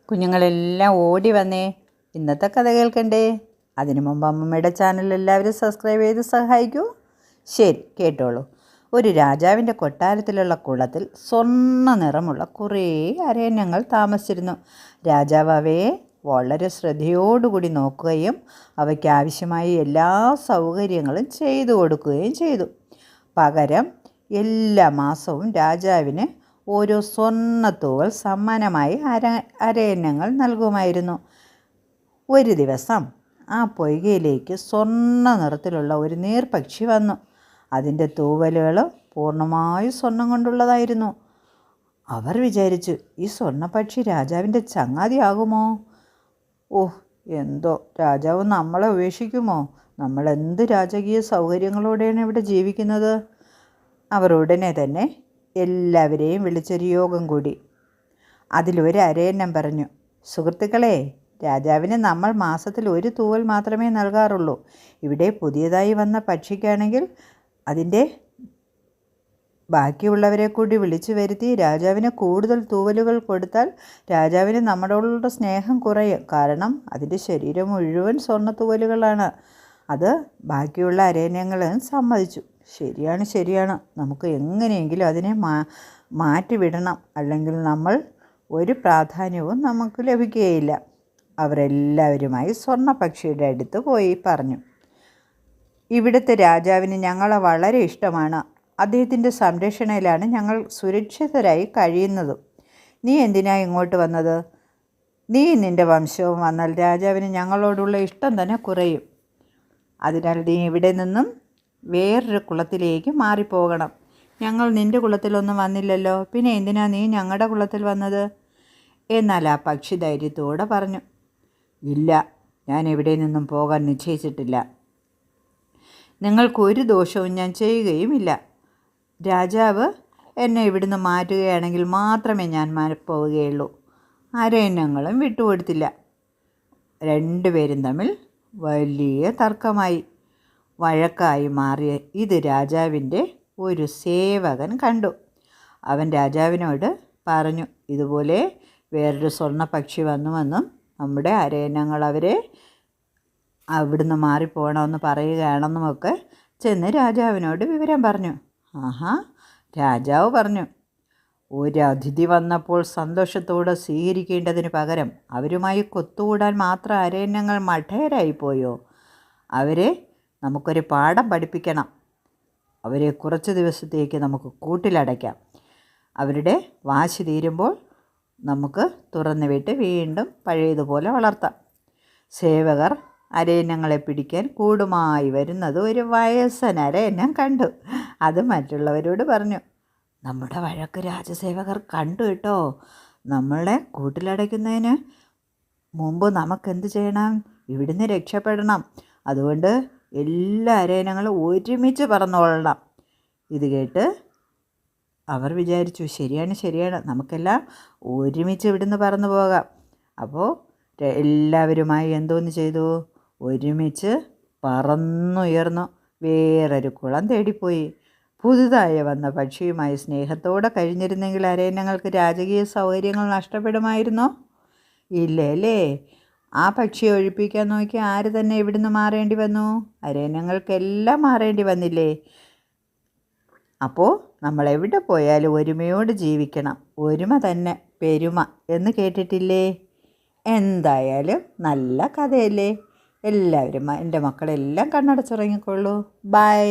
കുഞ്ഞുങ്ങളെല്ലാം ഓടി വന്നേ, ഇന്നത്തെ കഥ കേൾക്കണ്ടേ? അതിനു മുമ്പ് അമ്മമ്മയുടെ ചാനൽ എല്ലാവരും സബ്സ്ക്രൈബ് ചെയ്ത് സഹായിക്കൂ. ശരി, കേട്ടോളൂ. ഒരു രാജാവിൻ്റെ കൊട്ടാരത്തിലുള്ള കുളത്തിൽ സ്വർണ്ണ നിറമുള്ള കുറേ അരയന്നങ്ങൾ താമസിച്ചിരുന്നു. രാജാവ് അവയെ വളരെ ശ്രദ്ധയോടുകൂടി നോക്കുകയും അവയ്ക്ക് ആവശ്യമായ എല്ലാ സൗകര്യങ്ങളും ചെയ്തു കൊടുക്കുകയും ചെയ്തു. പകരം എല്ലാ മാസവും രാജാവിന് ഓരോ സ്വർണ്ണത്തൂവൽ സമ്മാനമായി അരയന്നങ്ങൾ നൽകുമായിരുന്നു. ഒരു ദിവസം ആ പൊയ്കയിലേക്ക് സ്വർണ്ണ നിറത്തിലുള്ള ഒരു നീർപക്ഷി വന്നു. അതിൻ്റെ തൂവലുകൾ പൂർണ്ണമായും സ്വർണം കൊണ്ടുള്ളതായിരുന്നു. അവർ വിചാരിച്ചു, ഈ സ്വർണ്ണപ്പക്ഷി രാജാവിൻ്റെ ചങ്ങാതിയാകുമോ? ഓഹ്, എന്തോ രാജാവ് നമ്മളെ ഉപേക്ഷിക്കുമോ? നമ്മൾ എന്ത് രാജകീയ സൗകര്യങ്ങളോടെയാണ് ഇവിടെ ജീവിക്കുന്നത്? അവർ ഉടനെ തന്നെ എല്ലാവരെയും വിളിച്ചൊരു യോഗം കൂടി. അതിലൊരു അരയന്നം പറഞ്ഞു, സുഹൃത്തുക്കളെ, രാജാവിന് നമ്മൾ മാസത്തിൽ ഒരു തൂവൽ മാത്രമേ നൽകാറുള്ളൂ. ഇവിടെ പുതിയതായി വന്ന പക്ഷിക്കാണെങ്കിൽ അതിൻ്റെ ബാക്കിയുള്ളവരെ കൂടി വിളിച്ചു വരുത്തി രാജാവിന് കൂടുതൽ തൂവലുകൾ കൊടുത്താൽ രാജാവിന് നമ്മളോടുള്ള സ്നേഹം കുറയും. കാരണം അതിൻ്റെ ശരീരം മുഴുവൻ സ്വർണ്ണ തൂവലുകളാണ്. അത് ബാക്കിയുള്ള അരയന്നങ്ങളും സമ്മതിച്ചു. ശരിയാണ്, നമുക്ക് എങ്ങനെയെങ്കിലും അതിനെ മാറ്റിവിടണം, അല്ലെങ്കിൽ നമ്മൾ ഒരു പ്രാധാന്യവും നമുക്ക് ലഭിക്കുകയില്ല. അവരെല്ലാവരുമായി സ്വർണ്ണപ്പക്ഷിയുടെ അടുത്ത് പോയി പറഞ്ഞു, ഇവിടുത്തെ രാജാവിന് ഞങ്ങളെ വളരെ ഇഷ്ടമാണ്. അദ്ദേഹത്തിൻ്റെ സംരക്ഷണയിലാണ് ഞങ്ങൾ സുരക്ഷിതരായി കഴിയുന്നതും. നീ എന്തിനാ ഇങ്ങോട്ട് വന്നത്? നീ നിൻ്റെ വംശവും വന്നാൽ രാജാവിന് ഞങ്ങളോടുള്ള ഇഷ്ടം തന്നെ കുറയും. അതിനാൽ നീ ഇവിടെ നിന്നും വേറൊരു കുളത്തിലേക്ക് മാറിപ്പോകണം. ഞങ്ങൾ നിൻ്റെ കുളത്തിലൊന്നും വന്നില്ലല്ലോ, പിന്നെ എന്തിനാ നീ ഞങ്ങളുടെ കുളത്തിൽ വന്നത്? എന്നാൽ ആ പക്ഷി ധൈര്യത്തോടെ പറഞ്ഞു, ഇല്ല, ഞാൻ എവിടെ നിന്നും പോകാൻ നിശ്ചയിച്ചിട്ടില്ല. നിങ്ങൾക്കൊരു ദോഷവും ഞാൻ ചെയ്യുകയുമില്ല. രാജാവ് എന്നെ ഇവിടുന്ന് മാറ്റുകയാണെങ്കിൽ മാത്രമേ ഞാൻ പോവുകയുള്ളൂ. അരയന്നങ്ങളും വിട്ടുകൊടുത്തില്ല. രണ്ടുപേരും തമ്മിൽ വലിയ തർക്കമായി. വഴക്കായി മാറിയ ഇത് രാജാവിൻ്റെ ഒരു സേവകൻ കണ്ടു. അവൻ രാജാവിനോട് പറഞ്ഞു, ഇതുപോലെ വേറൊരു സ്വർണ്ണപ്പക്ഷി വന്നുവെന്നും നമ്മുടെ അരയന്നങ്ങൾ അവരെ അവിടുന്ന് മാറിപ്പോകണമെന്ന് പറയുകയാണെന്നുമൊക്കെ ചെന്ന് രാജാവിനോട് വിവരം പറഞ്ഞു. ആഹാ, രാജാവ് പറഞ്ഞു, ഒരു അതിഥി വന്നപ്പോൾ സന്തോഷത്തോടെ സ്വീകരിക്കേണ്ടതിന് പകരം അവരുമായി കൊത്തുകൂടാൻ മാത്രം അരയന്നങ്ങൾ മഠയരായിപ്പോയോ? അവരെ നമുക്കൊരു പാഠം പഠിപ്പിക്കണം. അവരെ കുറച്ച് ദിവസത്തേക്ക് നമുക്ക് കൂട്ടിലടയ്ക്കാം. അവരുടെ വാശി തീരുമ്പോൾ നമുക്ക് തുറന്നു വിട്ട് വീണ്ടും പഴയതുപോലെ വളർത്താം. സേവകർ അരയന്നങ്ങളെ പിടിക്കാൻ കൂടുമായി വരുന്നത് ഒരു വയസ്സൻ അരയന്നം കണ്ടു. അത് മറ്റുള്ളവരോട് പറഞ്ഞു, നമ്മുടെ വഴക്ക് രാജസേവകർ കണ്ടു കേട്ടോ. നമ്മളെ കൂട്ടിലടയ്ക്കുന്നതിന് മുമ്പ് നമുക്കെന്ത് ചെയ്യണം? ഇവിടുന്ന് രക്ഷപ്പെടണം. അതുകൊണ്ട് എല്ലാ അരയന്നങ്ങളും ഒരുമിച്ച് പറന്നോളണം. ഇത് കേട്ട് അവർ വിചാരിച്ചു, ശരിയാണ്, നമുക്കെല്ലാം ഒരുമിച്ച് ഇവിടുന്ന് പറന്നു പോകാം. അപ്പോൾ എല്ലാവരുമായി എന്തോന്ന് ചെയ്തു? ഒരുമിച്ച് പറന്നുയർന്നു വേറൊരു കുളം തേടിപ്പോയി. പുതുതായി വന്ന പക്ഷിയുമായി സ്നേഹത്തോടെ കഴിഞ്ഞിരുന്നെങ്കിൽ അരയന്നങ്ങൾക്ക് രാജകീയ സൗകര്യങ്ങൾ നഷ്ടപ്പെടുമായിരുന്നോ? ഇല്ല അല്ലേ? ആ പക്ഷിയെ ഒഴിപ്പിക്കാൻ നോക്കി ആര് തന്നെ ഇവിടുന്ന് മാറേണ്ടി വന്നു? അരയന്നങ്ങൾക്കെല്ലാം മാറേണ്ടി വന്നില്ലേ? അപ്പോൾ നമ്മൾ എവിടെ പോയാലും ഒരുമയോട് ജീവിക്കണം. ഒരുമ തന്നെ പെരുമ എന്ന് കേട്ടിട്ടില്ലേ? എന്തായാലും നല്ല കഥയല്ലേ? എല്ലാവരും എൻ്റെ മക്കളെല്ലാം കണ്ണടച്ചുറങ്ങിക്കൊള്ളൂ. ബൈ.